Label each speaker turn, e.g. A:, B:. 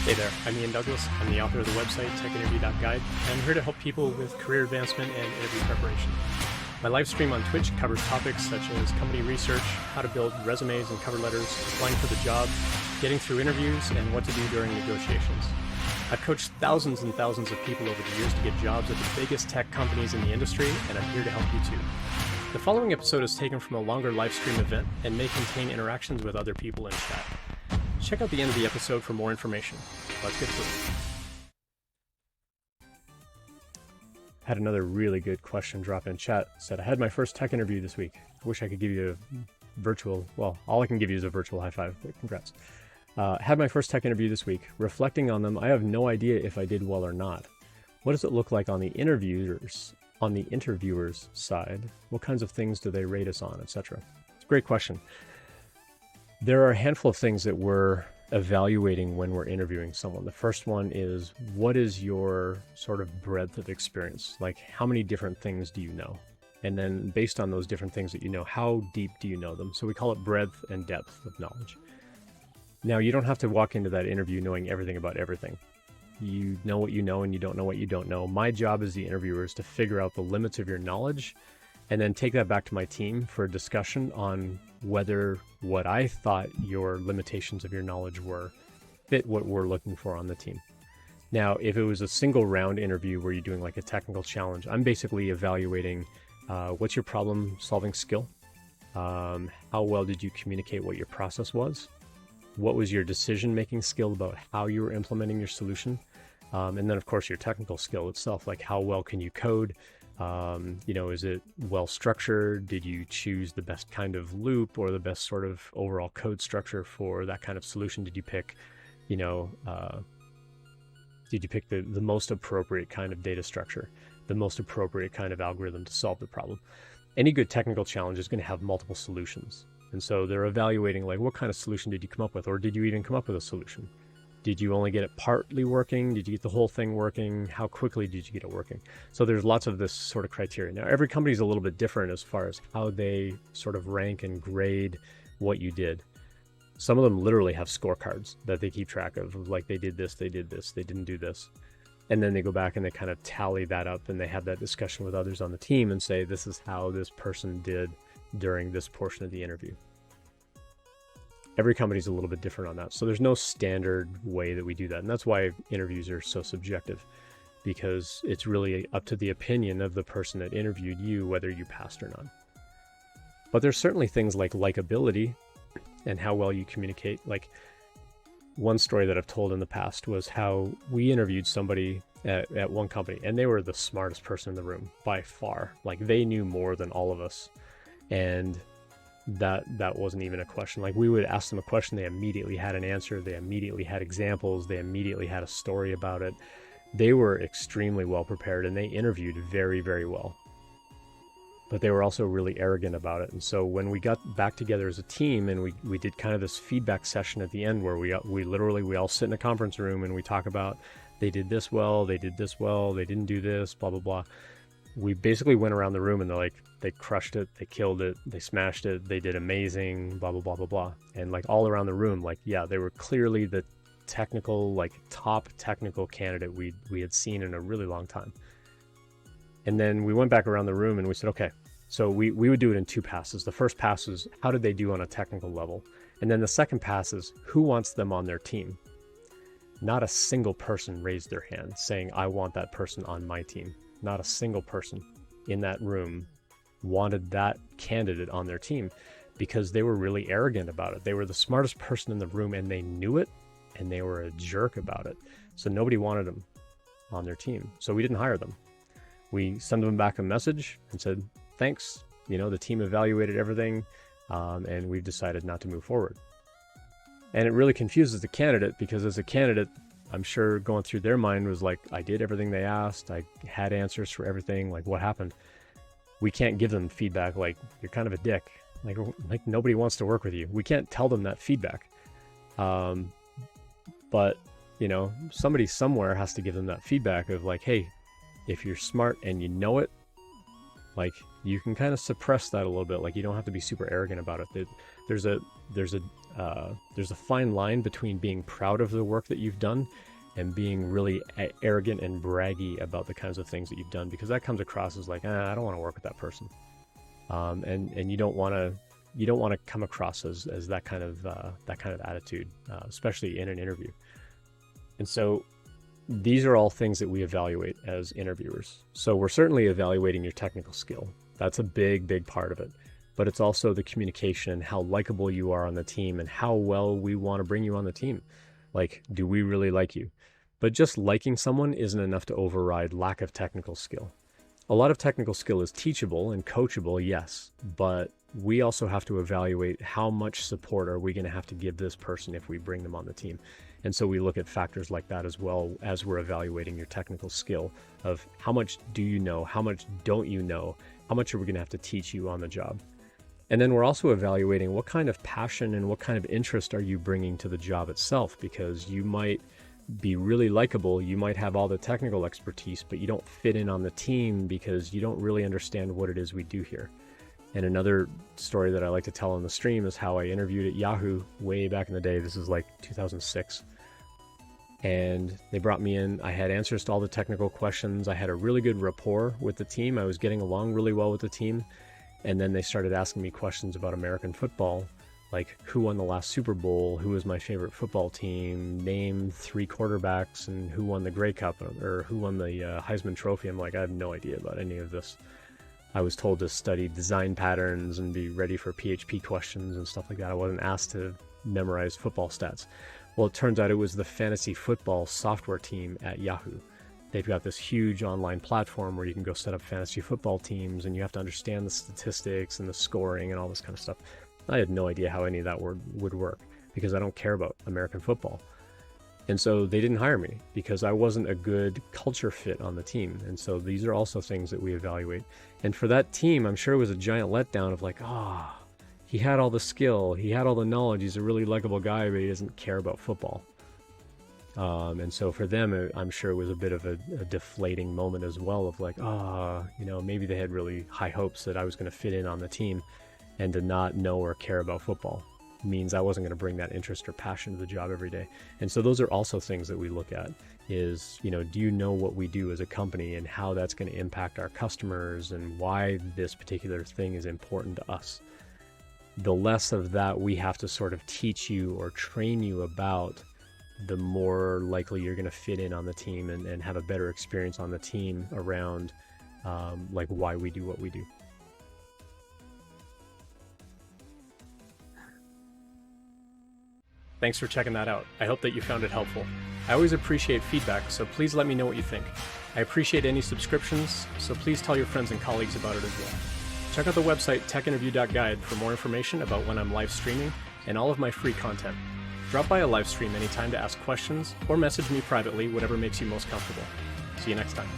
A: Hey there, I'm Ian Douglas. I'm the author of the website techinterview.guide, and I'm here to help people with career advancement and interview preparation. My live stream on Twitch covers topics such as company research, how to build resumes and cover letters, applying for the job, getting through interviews, and what to do during negotiations. I've coached thousands and thousands of people over the years to get jobs at the biggest tech companies in the industry, and I'm here to help you too. The following episode is taken from a longer live stream event and may contain interactions with other people in chat. Check out the end of the episode for more information. Let's get to it. Had another really good question drop in chat. Said, I had my first tech interview this week. I wish I could give you a virtual, well, all I can give you is a virtual high five, but congrats. Had my first tech interview this week. Reflecting on them, I have no idea if I did well or not. What does it look like on the interviewers side? What kinds of things do they rate us on, etc.? It's a great question. There are a handful of things that we're evaluating when we're interviewing someone. The first one is, what is your sort of breadth of experience? Like, how many different things do you know? And then based on those different things that you know, how deep do you know them? So we call it breadth and depth of knowledge. Now, you don't have to walk into that interview knowing everything about everything. You know what you know and you don't know what you don't know. My job as the interviewer is to figure out the limits of your knowledge and then take that back to my team for a discussion on whether what I thought your limitations of your knowledge were fit what we're looking for on the team. Now, if it was a single round interview where you're doing like a technical challenge, I'm basically evaluating what's your problem solving skill? How well did you communicate what your process was? What was your decision making skill about how you were implementing your solution? And then of course your technical skill itself, like how well can you code? Is it well structured? Did you choose the best kind of loop or the best sort of overall code structure for that kind of solution? Did you pick, the most appropriate kind of data structure, the most appropriate kind of algorithm to solve the problem? Any good technical challenge is going to have multiple solutions. And so they're evaluating, like, what kind of solution did you come up with? Or did you even come up with a solution? Did you only get it partly working? Did you get the whole thing working? How quickly did you get it working? So there's lots of this sort of criteria. Now, every company is a little bit different as far as how they sort of rank and grade what you did. Some of them literally have scorecards that they keep track of like, they did this, they didn't do this. And then they go back and they kind of tally that up and they have that discussion with others on the team and say, this is how this person did during this portion of the interview. Every company is a little bit different on that. So there's no standard way that we do that. And that's why interviews are so subjective, because it's really up to the opinion of the person that interviewed you, whether you passed or not. But there's certainly things like likability and how well you communicate. Like, one story that I've told in the past was how we interviewed somebody at one company, and they were the smartest person in the room by far. Like, they knew more than all of us. And that wasn't even a question. Like, we would ask them a question, they immediately had an answer, they immediately had examples, they immediately had a story about it. They were extremely well prepared and they interviewed very, very well. But they were also really arrogant about it. And so when we got back together as a team and we did kind of this feedback session at the end where we all sit in a conference room and we talk about, they did this well, they did this well, they didn't do this, blah, blah, blah. We basically went around the room and they're like, they crushed it, they killed it, they smashed it, they did amazing, blah, blah, blah, blah, blah. And like all around the room, like, yeah, they were clearly the technical, like top technical candidate we had seen in a really long time. And then we went back around the room and we said, okay, so we would do it in two passes. The first pass is, how did they do on a technical level? And then the second pass is, who wants them on their team? Not a single person raised their hand saying, I want that person on my team. Not a single person in that room wanted that candidate on their team because they were really arrogant about it. They were the smartest person in the room and they knew it and they were a jerk about it. So nobody wanted them on their team. So we didn't hire them. We sent them back a message and said, thanks. The team evaluated everything and we've decided not to move forward. And it really confuses the candidate because as a candidate, I'm sure going through their mind was like, I did everything they asked. I had answers for everything. Like, what happened? We can't give them feedback like, you're kind of a dick. Like nobody wants to work with you. We can't tell them that feedback. But, somebody somewhere has to give them that feedback of like, hey, if you're smart and you know it, like, you can kind of suppress that a little bit. Like, you don't have to be super arrogant about it. there's a fine line between being proud of the work that you've done and being really arrogant and braggy about the kinds of things that you've done, because that comes across as like, I don't want to work with that person, and you don't want to come across as that kind of attitude, especially in an interview. And so these are all things that we evaluate as interviewers. So we're certainly evaluating your technical skill. That's a big part of it. But it's also the communication and how likable you are on the team and how well we want to bring you on the team. Like, do we really like you? But just liking someone isn't enough to override lack of technical skill. A lot of technical skill is teachable and coachable, yes, but we also have to evaluate how much support are we going to have to give this person if we bring them on the team. And so we look at factors like that as well as we're evaluating your technical skill of how much do you know, how much don't you know, how much are we going to have to teach you on the job. And then we're also evaluating what kind of passion and what kind of interest are you bringing to the job itself, because you might be really likable, you might have all the technical expertise, but you don't fit in on the team because you don't really understand what it is we do here. And another story that I like to tell on the stream is how I interviewed at Yahoo way back in the day. This is like 2006. And they brought me in. I had answers to all the technical questions. I had a really good rapport with the team. I was getting along really well with the team. And then they started asking me questions about American football, like who won the last Super Bowl, who was my favorite football team, name 3 quarterbacks, and who won the Grey Cup, or who won the Heisman Trophy. I'm like, I have no idea about any of this. I was told to study design patterns and be ready for PHP questions and stuff like that. I wasn't asked to memorize football stats. Well, it turns out it was the fantasy football software team at Yahoo. They've got this huge online platform where you can go set up fantasy football teams, and you have to understand the statistics and the scoring and all this kind of stuff. I had no idea how any of that would work because I don't care about American football. And so they didn't hire me because I wasn't a good culture fit on the team. And so these are also things that we evaluate. And for that team, I'm sure it was a giant letdown of like, he had all the skill, he had all the knowledge, he's a really likable guy, but he doesn't care about football. And so for them, I'm sure it was a bit of a deflating moment as well of like, maybe they had really high hopes that I was going to fit in on the team, and to not know or care about football means I wasn't going to bring that interest or passion to the job every day. And so those are also things that we look at is, do you know what we do as a company and how that's going to impact our customers and why this particular thing is important to us? The less of that we have to sort of teach you or train you about, the more likely you're going to fit in on the team and have a better experience on the team around like why we do what we do. Thanks for checking that out. I hope that you found it helpful. I always appreciate feedback, so please let me know what you think. I appreciate any subscriptions, so please tell your friends and colleagues about it as well. Check out the website techinterview.guide for more information about when I'm live streaming and all of my free content. Drop by a live stream anytime to ask questions or message me privately, whatever makes you most comfortable. See you next time.